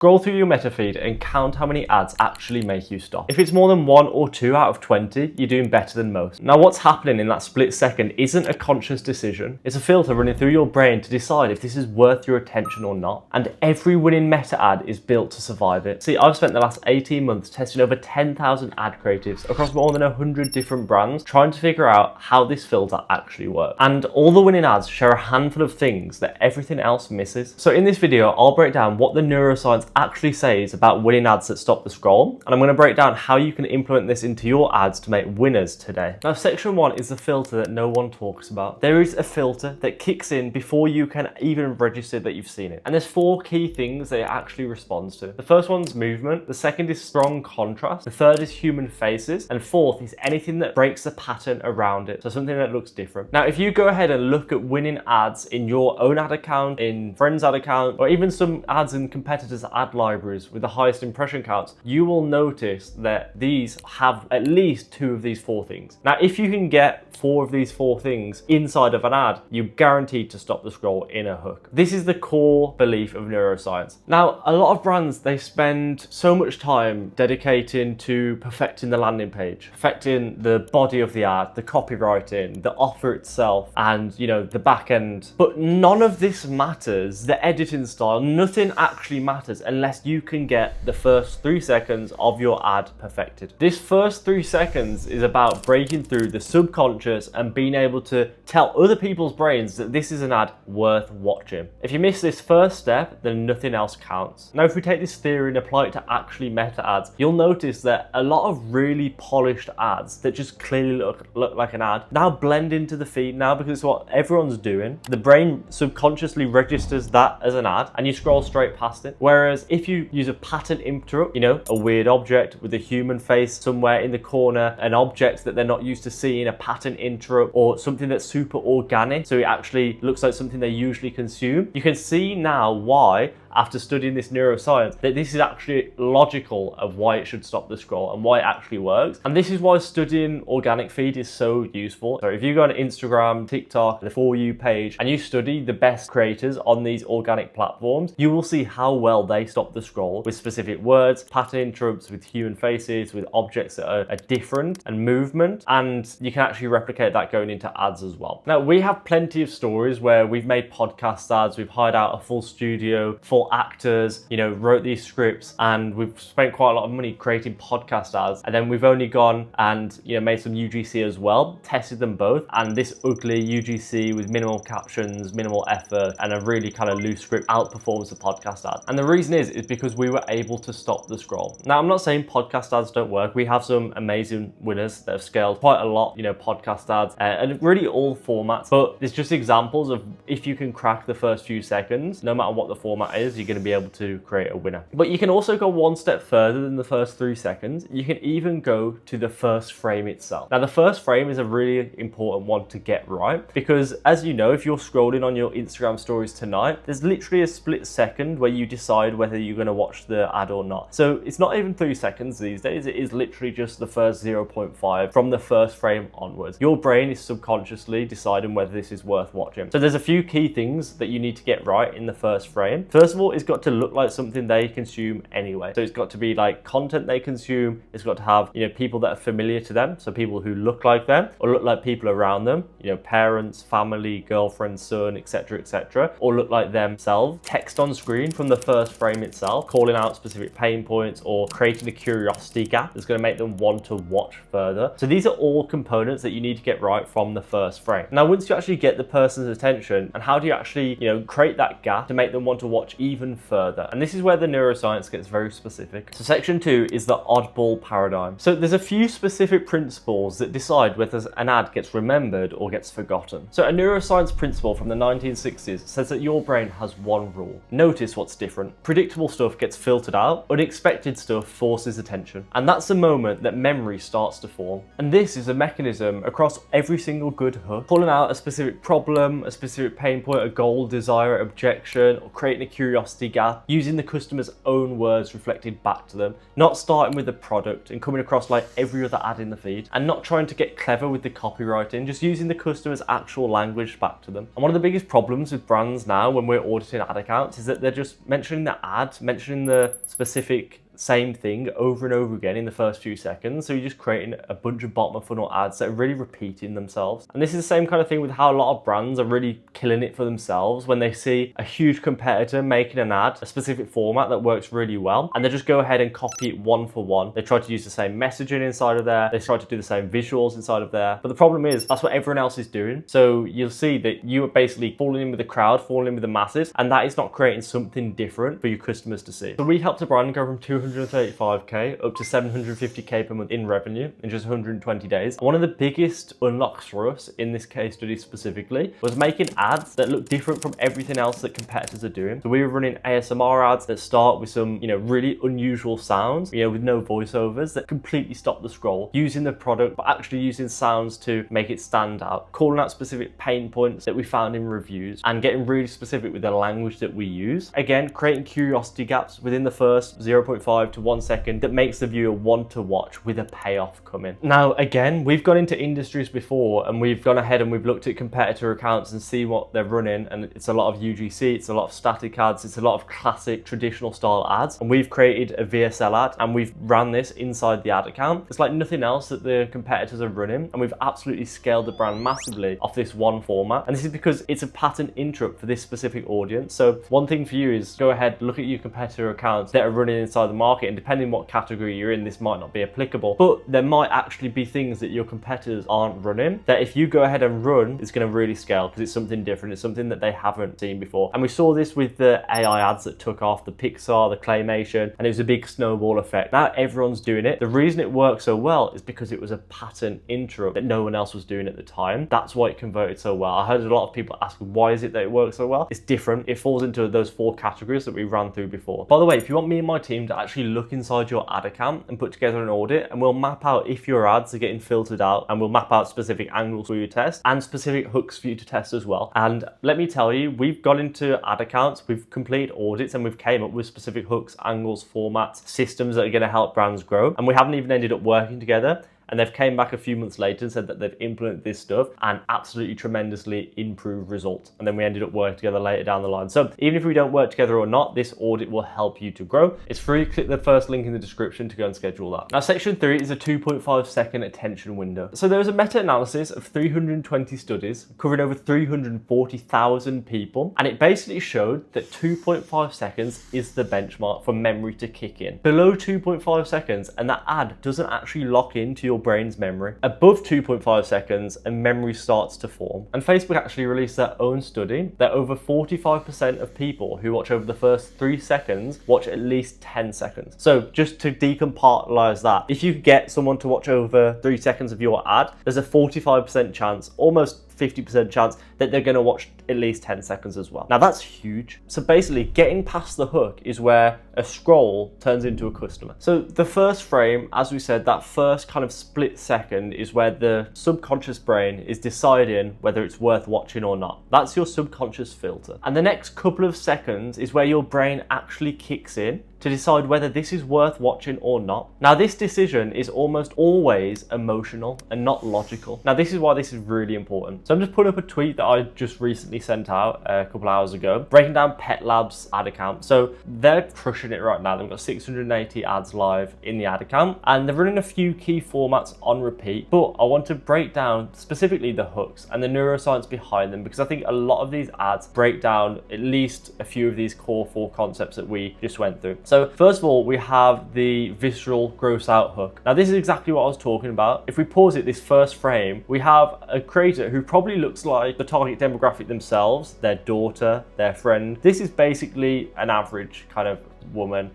Scroll through your meta feed and count how many ads actually make you stop. If it's more than 1 or 2 out of 20, you're doing better than most. Now what's happening in that split second isn't a conscious decision. It's a filter running through your brain to decide if this is worth your attention or not. And every winning meta ad is built to survive it. See, I've spent the last 18 months testing over 10,000 ad creatives across more than 100 different brands, trying to figure out how this filter actually works. And all the winning ads share a handful of things that everything else misses. So in this video, I'll break down what the neuroscience actually says about winning ads that stop the scroll, and I'm going to break down how you can implement this into your ads to make winners today. Now, section 1 is the filter that no one talks about. There is a filter that kicks in before you can even register that you've seen it, and there's 4 key things that it actually responds to. The first one's movement, the second is strong contrast, the third is human faces, and fourth is anything that breaks the pattern around it, so something that looks different. Now, if you go ahead and look at winning ads in your own ad account, in friends' ad account, or even some ads in competitors' ad libraries with the highest impression counts, you will notice that these have at least 2 of these 4 things. Now, if you can get 4 of these 4 things inside of an ad, you're guaranteed to stop the scroll in a hook. This is the core belief of neuroscience. Now, a lot of brands, they spend so much time dedicating to perfecting the landing page, perfecting the body of the ad, the copywriting, the offer itself, and the back end. But none of this matters. The editing style, nothing actually matters unless you can get the first 3 seconds of your ad perfected. This first 3 seconds is about breaking through the subconscious and being able to tell other people's brains that this is an ad worth watching. If you miss this first step, then nothing else counts. Now, if we take this theory and apply it to actually meta ads, you'll notice that a lot of really polished ads that just clearly look like an ad now blend into the feed now, because it's what everyone's doing. The brain subconsciously registers that as an ad and you scroll straight past it. Whereas if you use a pattern interrupt, a weird object with a human face somewhere in the corner, an object that they're not used to seeing, a pattern interrupt, or something that's super organic, so it actually looks like something they usually consume, you can see now why, after studying this neuroscience, that this is actually logical of why it should stop the scroll and why it actually works. And this is why studying organic feed is so useful. So if you go on Instagram, TikTok, the For You page, and you study the best creators on these organic platforms, you will see how well they stop the scroll with specific words, pattern interrupts, with human faces, with objects that are different, and movement. And you can actually replicate that going into ads as well. Now, we have plenty of stories where we've made podcast ads, we've hired out a full studio, full actors, wrote these scripts, and we've spent quite a lot of money creating podcast ads, and then we've only gone and made some UGC as well, tested them both, and this ugly UGC with minimal captions, minimal effort, and a really kind of loose script outperforms the podcast ad. And the reason is because we were able to stop the scroll. Now, I'm not saying podcast ads don't work. We have some amazing winners that have scaled quite a lot, podcast ads, and really all formats, but there's just examples of if you can crack the first few seconds, no matter what the format is, you're going to be able to create a winner. But you can also go one step further than the first 3 seconds. You can even go to the first frame itself. Now, the first frame is a really important one to get right, because as you know, if you're scrolling on your Instagram stories tonight, there's literally a split second where you decide whether you're going to watch the ad or not. So it's not even 3 seconds these days. It is literally just the first 0.5 from the first frame onwards. Your brain is subconsciously deciding whether this is worth watching. So there's a few key things that you need to get right in the first frame. First of all, it's got to look like something they consume anyway. So it's got to be like content they consume. It's got to have, people that are familiar to them. So people who look like them or look like people around them, parents, family, girlfriend, son, etc., or look like themselves. Text on screen from the first frame itself, calling out specific pain points or creating a curiosity gap that's going to make them want to watch further. So these are all components that you need to get right from the first frame. Now, once you actually get the person's attention, and how do you actually, create that gap to make them want to watch even further? And this is where the neuroscience gets very specific. So section 2 is the oddball paradigm. So there's a few specific principles that decide whether an ad gets remembered or gets forgotten. So a neuroscience principle from the 1960s says that your brain has one rule: notice what's different. Predictable stuff gets filtered out, unexpected stuff forces attention. And that's the moment that memory starts to form. And this is a mechanism across every single good hook, pulling out a specific problem, a specific pain point, a goal, desire, objection, or creating a curiosity curiosity gap, using the customer's own words reflected back to them, not starting with the product and coming across like every other ad in the feed, and not trying to get clever with the copywriting, just using the customer's actual language back to them. And one of the biggest problems with brands now when we're auditing ad accounts is that they're just mentioning the ad, mentioning the specific same thing over and over again in the first few seconds. So you're just creating a bunch of bottom of funnel ads that are really repeating themselves. And this is the same kind of thing with how a lot of brands are really killing it for themselves when they see a huge competitor making an ad, a specific format that works really well, and they just go ahead and copy it one for one. They try to use the same messaging inside of there. They try to do the same visuals inside of there. But the problem is that's what everyone else is doing. So you'll see that you are basically falling in with the crowd, falling in with the masses, and that is not creating something different for your customers to see. So we helped a brand go from 235k up to 750k per month in revenue in just 120 days. One of the biggest unlocks for us in this case study specifically was making ads that look different from everything else that competitors are doing. So we were running ASMR ads that start with some, really unusual sounds, with no voiceovers that completely stop the scroll, using the product but actually using sounds to make it stand out, calling out specific pain points that we found in reviews, and getting really specific with the language that we use. Again, creating curiosity gaps within the first 0.5 to 1 second that makes the viewer want to watch with a payoff coming. Now, again, we've gone into industries before and we've gone ahead and we've looked at competitor accounts and see what they're running, and it's a lot of UGC, it's a lot of static ads, it's a lot of classic traditional style ads, and we've created a VSL ad and we've ran this inside the ad account. It's like nothing else that the competitors are running, and we've absolutely scaled the brand massively off this one format, and this is because it's a pattern interrupt for this specific audience. So one thing for you is go ahead, look at your competitor accounts that are running inside the market, and depending what category you're in, this might not be applicable, but there might actually be things that your competitors aren't running that if you go ahead and run, it's going to really scale because it's something different, it's something that they haven't seen before. And we saw this with the AI ads that took off, the Pixar, the claymation, and it was a big snowball effect. Now everyone's doing it. The reason it worked so well is because it was a pattern interrupt that no one else was doing at the time. That's why it converted so well. I heard a lot of people asking, why is it that it works so well? It's different. It falls into those 4 categories that we ran through before. By the way, if you want me and my team to actually look inside your ad account and put together an audit, and we'll map out if your ads are getting filtered out, and we'll map out specific angles for you to test and specific hooks for you to test as well. And let me tell you, we've gone into ad accounts, we've completed audits, and we've came up with specific hooks, angles, formats, systems that are going to help brands grow, and we haven't even ended up working together. And they've came back a few months later and said that they've implemented this stuff and absolutely tremendously improved results. And then we ended up working together later down the line. So even if we don't work together or not, this audit will help you to grow. It's free. Click the first link in the description to go and schedule that. Now, section 3 is a 2.5 second attention window. So there was a meta-analysis of 320 studies covering over 340,000 people. And it basically showed that 2.5 seconds is the benchmark for memory to kick in. Below 2.5 seconds, and that ad doesn't actually lock into your brain's memory. Above 2.5 seconds, and memory starts to form. And Facebook actually released their own study that over 45% of people who watch over the first 3 seconds watch at least 10 seconds. So just to decompartmentalize that, if you get someone to watch over 3 seconds of your ad, there's a 45% chance, almost 50% chance that they're going to watch at least 10 seconds as well. Now that's huge. So basically getting past the hook is where a scroll turns into a customer. So the first frame, as we said, that first kind of split second is where the subconscious brain is deciding whether it's worth watching or not. That's your subconscious filter. And the next couple of seconds is where your brain actually kicks in to decide whether this is worth watching or not. Now this decision is almost always emotional and not logical. Now this is why this is really important. So I'm just putting up a tweet that I just recently sent out a couple hours ago, breaking down Pet Lab's ad account. So they're crushing it right now. They've got 680 ads live in the ad account, and they're running a few key formats on repeat, but I want to break down specifically the hooks and the neuroscience behind them, because I think a lot of these ads break down at least a few of these core 4 concepts that we just went through. So first of all, we have the visceral gross out hook. Now this is exactly what I was talking about. If we pause it, this first frame, we have a creator who probably looks like the target demographic themselves, their daughter, their friend. This is basically an average kind of woman.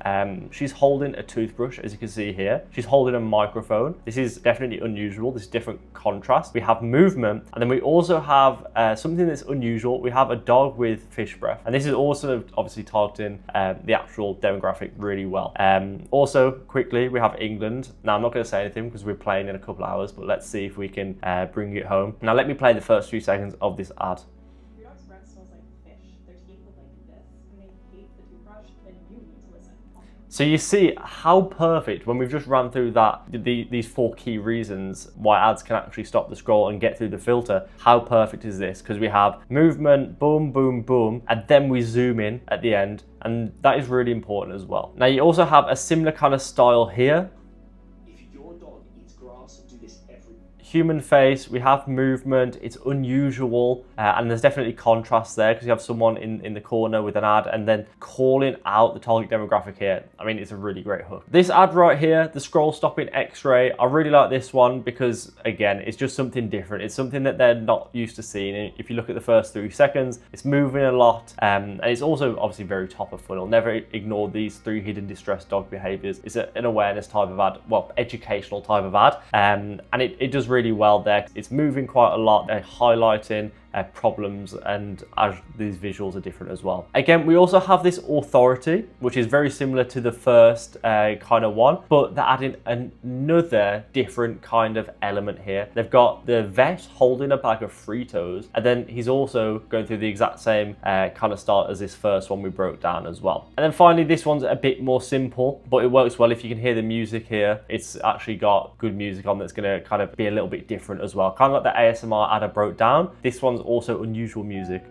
She's holding a toothbrush, as you can see here. She's holding a microphone. This is definitely unusual. This is different contrast. We have movement, and then we also have something that's unusual. We have a dog with fish breath, and this is also obviously targeting the actual demographic really well. Also, quickly, we have England. Now, I'm not going to say anything because we're playing in a couple hours, but let's see if we can bring it home. Now, let me play the first few seconds of this ad. Your dog's breath smells like fish. Their teeth look like this, and they hate the toothbrush. So you see how perfect, when we've just ran through that, these 4 key reasons why ads can actually stop the scroll and get through the filter, how perfect is this? Because we have movement, boom, boom, boom, and then we zoom in at the end, and that is really important as well. Now you also have a similar kind of style here. Human face, we have movement, it's unusual, and there's definitely contrast there because you have someone in the corner with an ad and then calling out the target demographic here. I mean, it's a really great hook. This ad right here, the scroll stopping X-ray, I really like this one because, again, it's just something different. It's something that they're not used to seeing. If you look at the first 3 seconds, it's moving a lot, and it's also obviously very top of funnel. Never ignore these 3 hidden distressed dog behaviors. It's an awareness type of ad, well, educational type of ad, and it does really well there. It's moving quite a lot, highlighting problems, and as these visuals are different as well. Again, we also have this authority, which is very similar to the first kind of one, but they're adding another different kind of element here. They've got the vet holding a bag of Fritos, and then he's also going through the exact same kind of style as this first one we broke down as well. And then finally, this one's a bit more simple, but it works well. If you can hear the music here, it's actually got good music on that's going to kind of be a little bit different as well. Kind of like the ASMR ad I broke down. This one's also unusual music.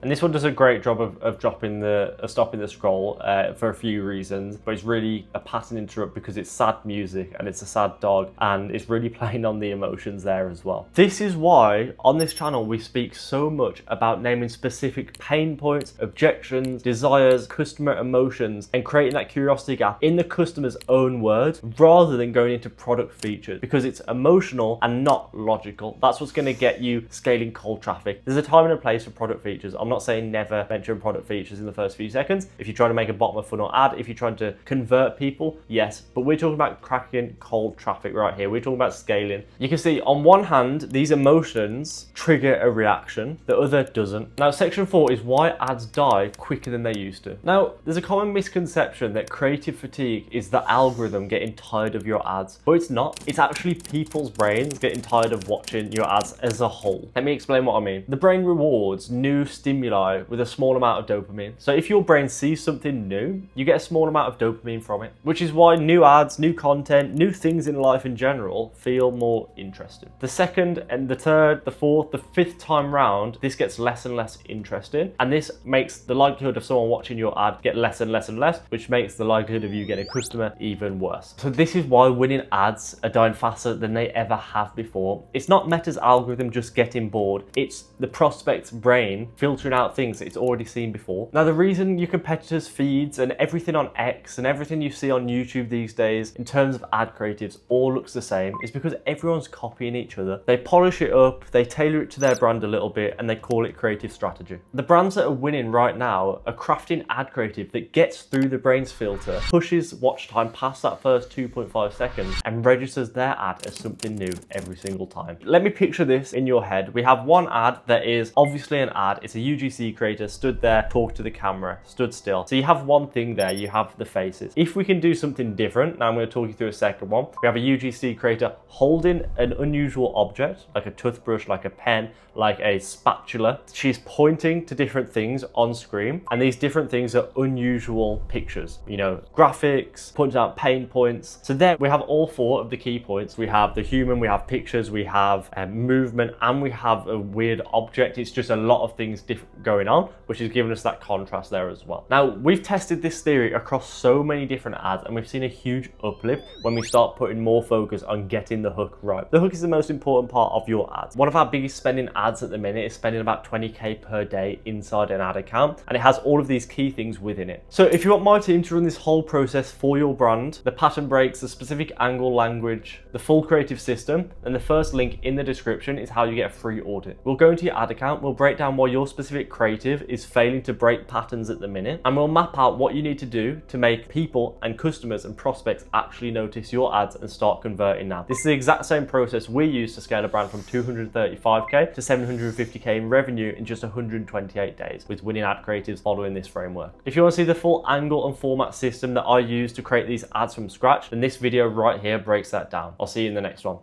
And this one does a great job of stopping the scroll for a few reasons, but it's really a pattern interrupt because it's sad music and it's a sad dog, and it's really playing on the emotions there as well. This is why on this channel we speak so much about naming specific pain points, objections, desires, customer emotions, and creating that curiosity gap in the customer's own words rather than going into product features, because it's emotional and not logical. That's what's going to get you scaling cold traffic. There's a time and a place for product features. I'm not saying never mention product features in the first few seconds. If you're trying to make a bottom of funnel ad, if you're trying to convert people, yes, but we're talking about cracking cold traffic right here. We're talking about scaling. You can see on one hand, these emotions trigger a reaction, the other doesn't. Now, section 4 is why ads die quicker than they used to. Now, there's a common misconception that creative fatigue is the algorithm getting tired of your ads, but it's not. It's actually people's brains getting tired of watching your ads as a whole. Let me explain what I mean. The brain rewards new stimuli with a small amount of dopamine. So if your brain sees something new, you get a small amount of dopamine from it, which is why new ads, new content, new things in life in general feel more interesting. The second and the third, the fourth, the 5th time round, this gets less and less interesting, and this makes the likelihood of someone watching your ad get less and less and less, which makes the likelihood of you getting a customer even worse. So this is why winning ads are dying faster than they ever have before. It's not Meta's algorithm just getting bored, it's the prospect's brain filtering out things that it's already seen before. Now, the reason your competitors' feeds and everything on X and everything you see on YouTube these days in terms of ad creatives all looks the same is because everyone's copying each other. They polish it up, they tailor it to their brand a little bit, and they call it creative strategy. The brands that are winning right now are crafting ad creative that gets through the brain's filter, pushes watch time past that first 2.5 seconds, and registers their ad as something new every single time. Let me picture this in your head. We have one ad that is obviously an ad. It's a UGC creator stood there, talked to the camera, stood still. So you have one thing there, you have the faces. If we can do something different, now I'm going to talk you through a second one. We have a UGC creator holding an unusual object, like a toothbrush, like a pen, like a spatula. She's pointing to different things on screen, and these different things are unusual pictures, you know, graphics, pointing out pain points. So there we have all 4 of the key points. We have the human, we have pictures, we have movement, and we have a weird object. It's just a lot of things going on, which is giving us that contrast there as well. Now, we've tested this theory across so many different ads, and we've seen a huge uplift when we start putting more focus on getting the hook right. The hook is the most important part of your ads. One of our biggest spending ads at the minute is spending about 20k per day inside an ad account, and it has all of these key things within it. So if you want my team to run this whole process for your brand, the pattern breaks, the specific angle, language, the full creative system, and the first link in the description is how you get a free audit. We'll go into your ad account, we'll break down why your specific creative is failing to break patterns at the minute, and we'll map out what you need to do to make people and customers and prospects actually notice your ads and start converting now. This is the exact same process we use to scale a brand from 235k to 750k in revenue in just 128 days with winning ad creatives following this framework. If you want to see the full angle and format system that I use to create these ads from scratch, then this video right here breaks that down. I'll see you in the next one.